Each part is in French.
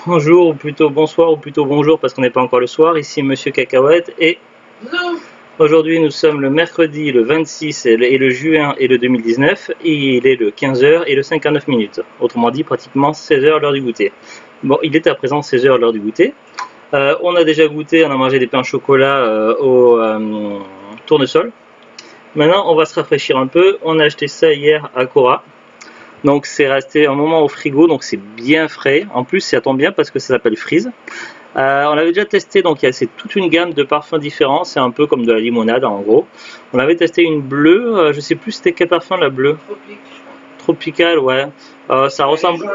Bonjour, ou plutôt bonsoir, ou plutôt bonjour parce qu'on n'est pas encore le soir. Ici Monsieur Cacahuète et Non. aujourd'hui nous sommes le mercredi, le 26 et le juin et le 2019 et il est le 15h et le 59 minutes. Autrement dit pratiquement 16h l'heure du goûter. Bon, il est à présent 16h l'heure du goûter. On a déjà goûté, on a mangé des pains au chocolat au tournesol. Maintenant on va se rafraîchir un peu. On a acheté ça hier à Cora. Donc c'est resté un moment au frigo, donc c'est bien frais. En plus ça tombe bien parce que ça s'appelle Freeze. On avait déjà testé, donc c'est toute une gamme de parfums différents. C'est un peu comme de la limonade en gros. On avait testé une bleue, je sais plus c'était quel parfum la bleue. Tropical, ouais. Ça ressemble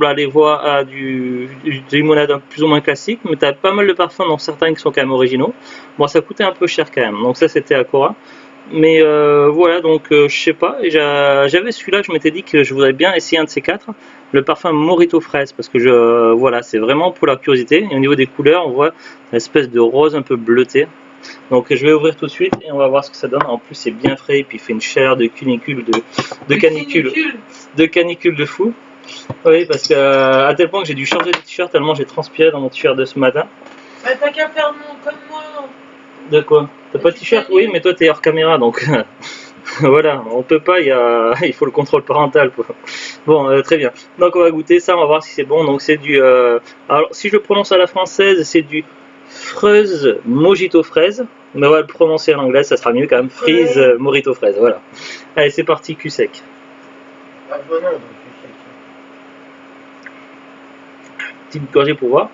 à du limonade plus ou moins classique, mais tu as pas mal de parfums, dont certains qui sont quand même originaux. Bon, ça coûtait un peu cher quand même. Donc ça c'était à Cora. Mais voilà, donc je sais pas, j'avais celui-là, je m'étais dit que je voudrais bien essayer un de ces quatre, le parfum Mojito fraise, parce que voilà, c'est vraiment pour la curiosité. Et au niveau des couleurs, on voit une espèce de rose un peu bleuté. Donc je vais ouvrir tout de suite et on va voir ce que ça donne. En plus c'est bien frais et puis il fait une chaleur de canicule de fou. Oui, parce que à tel point que j'ai dû changer de t-shirt tellement j'ai transpiré dans mon t-shirt de ce matin. Bah t'as qu'à faire comme moi. De quoi? T'as pas de t-shirt? Oui, mais toi t'es hors caméra donc voilà, on peut pas, il faut le contrôle parental. Bon, très bien. Donc on va goûter ça, on va voir si c'est bon. Donc c'est du, alors si je le prononce à la française, c'est du Freeze Mojito fraise. Mais on va le prononcer en anglais, ça sera mieux quand même. Freeze Mojito fraise, voilà. Allez, c'est parti, cul sec. Ah bah non, Petite gorgée pour voir.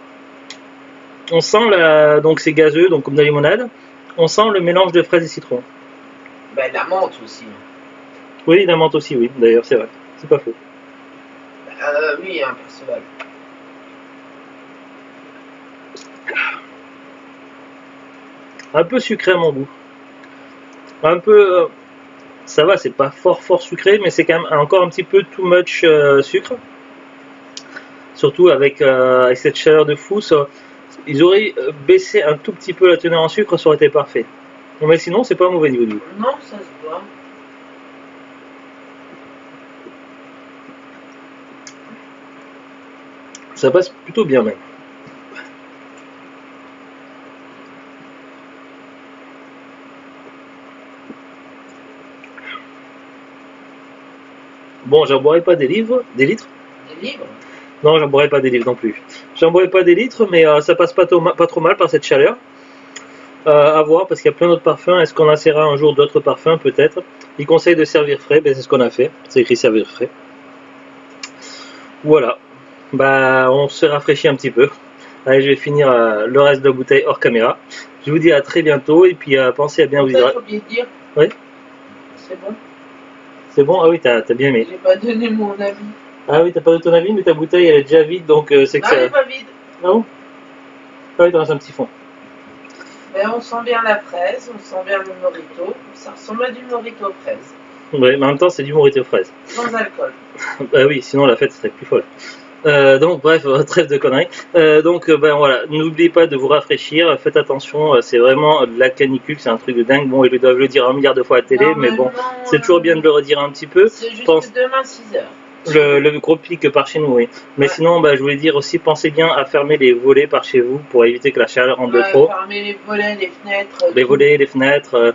On sent donc c'est gazeux, donc comme de la limonade. On sent le mélange de fraises et citron. Bah la menthe aussi. Oui, la menthe aussi, oui. D'ailleurs, c'est vrai. C'est pas faux. Oui, un Perceval. Un peu sucré à mon goût. Un peu, ça va, c'est pas fort sucré, mais c'est quand même encore un petit peu too much sucre. Surtout avec cette chaleur de fou, ils auraient baissé un tout petit peu la teneur en sucre, ça aurait été parfait. Mais sinon, c'est pas un mauvais niveau de goût. Non, ça se voit. Ça passe plutôt bien même. Bon, j'en boirai pas des litres. Des livres? Non, j'en boirai pas des litres non plus. J'en boirai pas des litres, mais ça passe pas trop mal par cette chaleur. À voir, parce qu'il y a plein d'autres parfums. Est-ce qu'on essaiera un jour d'autres parfums? Peut-être. Il conseille de servir frais, ben, c'est ce qu'on a fait. C'est écrit servir frais. Voilà. Bah, on se rafraîchit un petit peu. Allez, je vais finir le reste de la bouteille hors caméra. Je vous dis à très bientôt et puis pensez à bien vous hydrater. J'ai oublié de dire. Oui. C'est bon. C'est bon? Ah oui, t'as bien aimé. J'ai pas donné mon avis. Ah oui, t'as pas donné ton avis, mais ta bouteille elle est déjà vide, donc c'est que ça. Elle est pas vide. Ah bon? Ah oui, t'en as un petit fond. Mais on sent bien la fraise, on sent bien le mojito. Ça ressemble à du mojito fraise. Oui, mais en même temps, c'est du mojito fraise. Sans alcool. Bah oui, sinon la fête serait plus folle. Donc bref, trêve de conneries. Ben voilà, n'oubliez pas de vous rafraîchir, faites attention, c'est vraiment de la canicule, c'est un truc de dingue. Bon, ils doivent le dire un milliard de fois à la télé, mais bon, c'est toujours bien de le redire un petit peu. C'est juste demain 6h. Le gros pic par chez nous, oui. Mais ouais. Sinon, bah, je voulais dire aussi, pensez bien à fermer les volets par chez vous pour éviter que la chaleur rentre de trop. Fermer les volets, les fenêtres. Les volets, les fenêtres,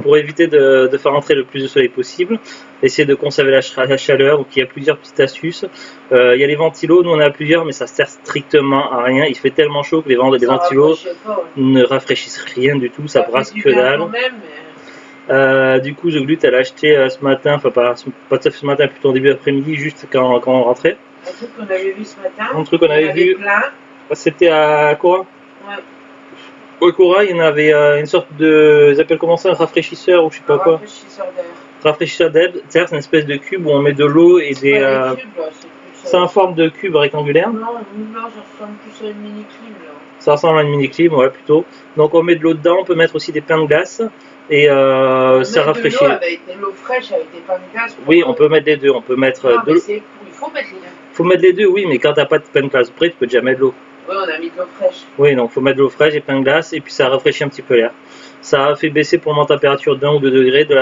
pour éviter de faire entrer le plus de soleil possible. Essayez de conserver la chaleur, donc il y a plusieurs petites astuces. Il y a les ventilos, nous on en a plusieurs, mais ça sert strictement à rien. Il fait tellement chaud que les ventilos ne rafraîchissent rien du tout, ça brasse que dalle. Du coup, The Glut, elle a acheté ce matin, enfin pas ce matin, plutôt en début d'après-midi, juste quand on rentrait. Un truc qu'on avait vu ce matin. Un truc qu'on avait vu. C'était à Cora. Ouais. Au Cora, il y en avait une sorte de. Ils appellent comment ça? Un rafraîchisseur ou je sais pas quoi. Rafraîchisseur d'air. Rafraîchisseur d'air, c'est une espèce de cube où on met de l'eau et des. C'est en forme de cube rectangulaire. Non, ça ressemble plus à une mini-clim là. Ça ressemble à une mini-clim, ouais, plutôt. Donc on met de l'eau dedans, on peut mettre aussi des pains de glace. Et ça rafraîchit. De l'eau fraîche avec des pains de glace. Oui, on peut mettre les deux. On peut mettre non, de l'eau. Il faut mettre les deux. Il faut mettre les deux, oui, mais quand t'as pas de pain de glace près, tu peux déjà mettre de l'eau. Oui, on a mis de l'eau fraîche. Oui, donc il faut mettre de l'eau fraîche et pain de glace, et puis ça rafraîchit un petit peu l'air. Ça a fait baisser pour ma température d'1 ou 2 degrés de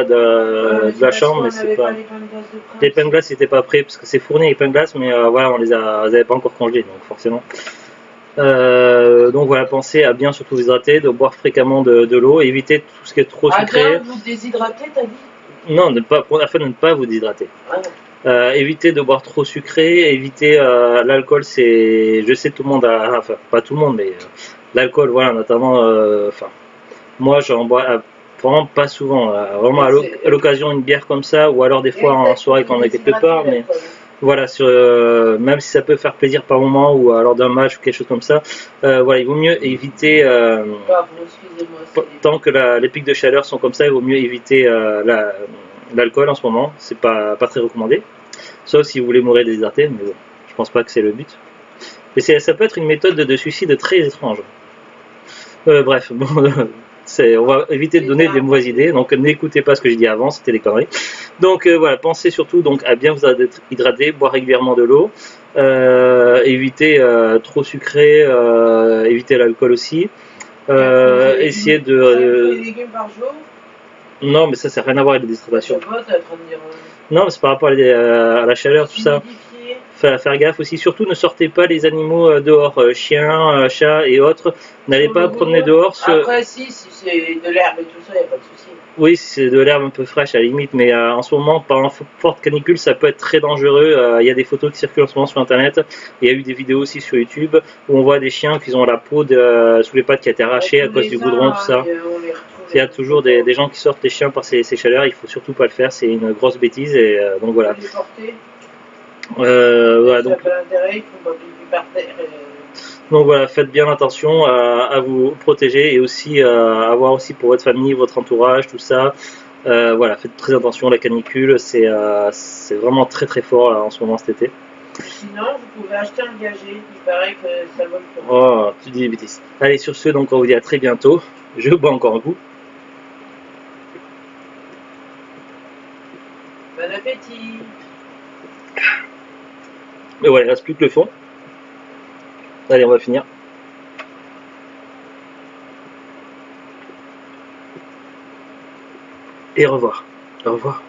la chambre, mais c'est pas. Les pains de glace de Les pains de Prince. glace n'étaient pas prêts parce que c'est fourni les pains de glace, mais voilà, on les avait pas encore congelés, donc forcément. Donc voilà, pensez à bien surtout vous hydrater, de boire fréquemment de l'eau, éviter tout ce qui est trop sucré. Bien vous déshydrater, t'as dit? Non, afin de ne pas vous déshydrater. Éviter de boire trop sucré, éviter l'alcool, c'est, je sais tout le monde a, enfin pas tout le monde, mais l'alcool, voilà, notamment, enfin, moi j'en bois vraiment pas souvent, vraiment à l'occasion une bière comme ça, ou alors des fois en soirée quand on est quelque part, mais voilà, même si ça peut faire plaisir par moment, ou lors d'un match ou quelque chose comme ça, voilà, il vaut mieux éviter, tant que les pics de chaleur sont comme ça, il vaut mieux éviter l'alcool en ce moment, c'est pas très recommandé, sauf si vous voulez mourir déshydraté, mais bon, je pense pas que c'est le but. Mais ça peut être une méthode de suicide très étrange. Bref, bon, on va éviter de donner des mauvaises idées, donc n'écoutez pas ce que je dis avant, c'était des conneries. Donc voilà, pensez surtout donc à bien vous hydrater, boire régulièrement de l'eau, éviter trop sucré, éviter l'alcool aussi, essayer de... légumes par jour. Non, mais ça n'a rien à voir avec la déshydratation. Non, mais c'est par rapport à la chaleur, tout ça. Faire gaffe aussi, surtout ne sortez pas les animaux dehors, chiens, chats et autres, n'allez pas promener dehors. Après si c'est de l'herbe et tout ça, il n'y a pas de souci. Oui, si c'est de l'herbe un peu fraîche à la limite, mais en ce moment, par forte canicule, ça peut être très dangereux. Il y a des photos qui circulent en ce moment sur internet, il y a eu des vidéos aussi sur YouTube où on voit des chiens qui ont la peau sous les pattes qui a été arrachée à cause du goudron, tout ça. Il y a toujours des gens qui sortent les chiens par ces chaleurs, il faut surtout pas le faire, c'est une grosse bêtise, et donc voilà. Voilà, donc voilà, faites bien attention à vous protéger, et aussi à voir aussi pour votre famille, votre entourage, tout ça. Voilà, faites très attention, la canicule, c'est vraiment très très fort en ce moment cet été. Sinon, vous pouvez acheter un gagé, il paraît que ça vaut le coup. Oh, tu dis des bêtises. Allez, sur ce, donc on vous dit à très bientôt. Je bois encore un coup. Bon appétit. Mais voilà, il ne reste plus que le fond. Allez, on va finir. Et au revoir. Au revoir.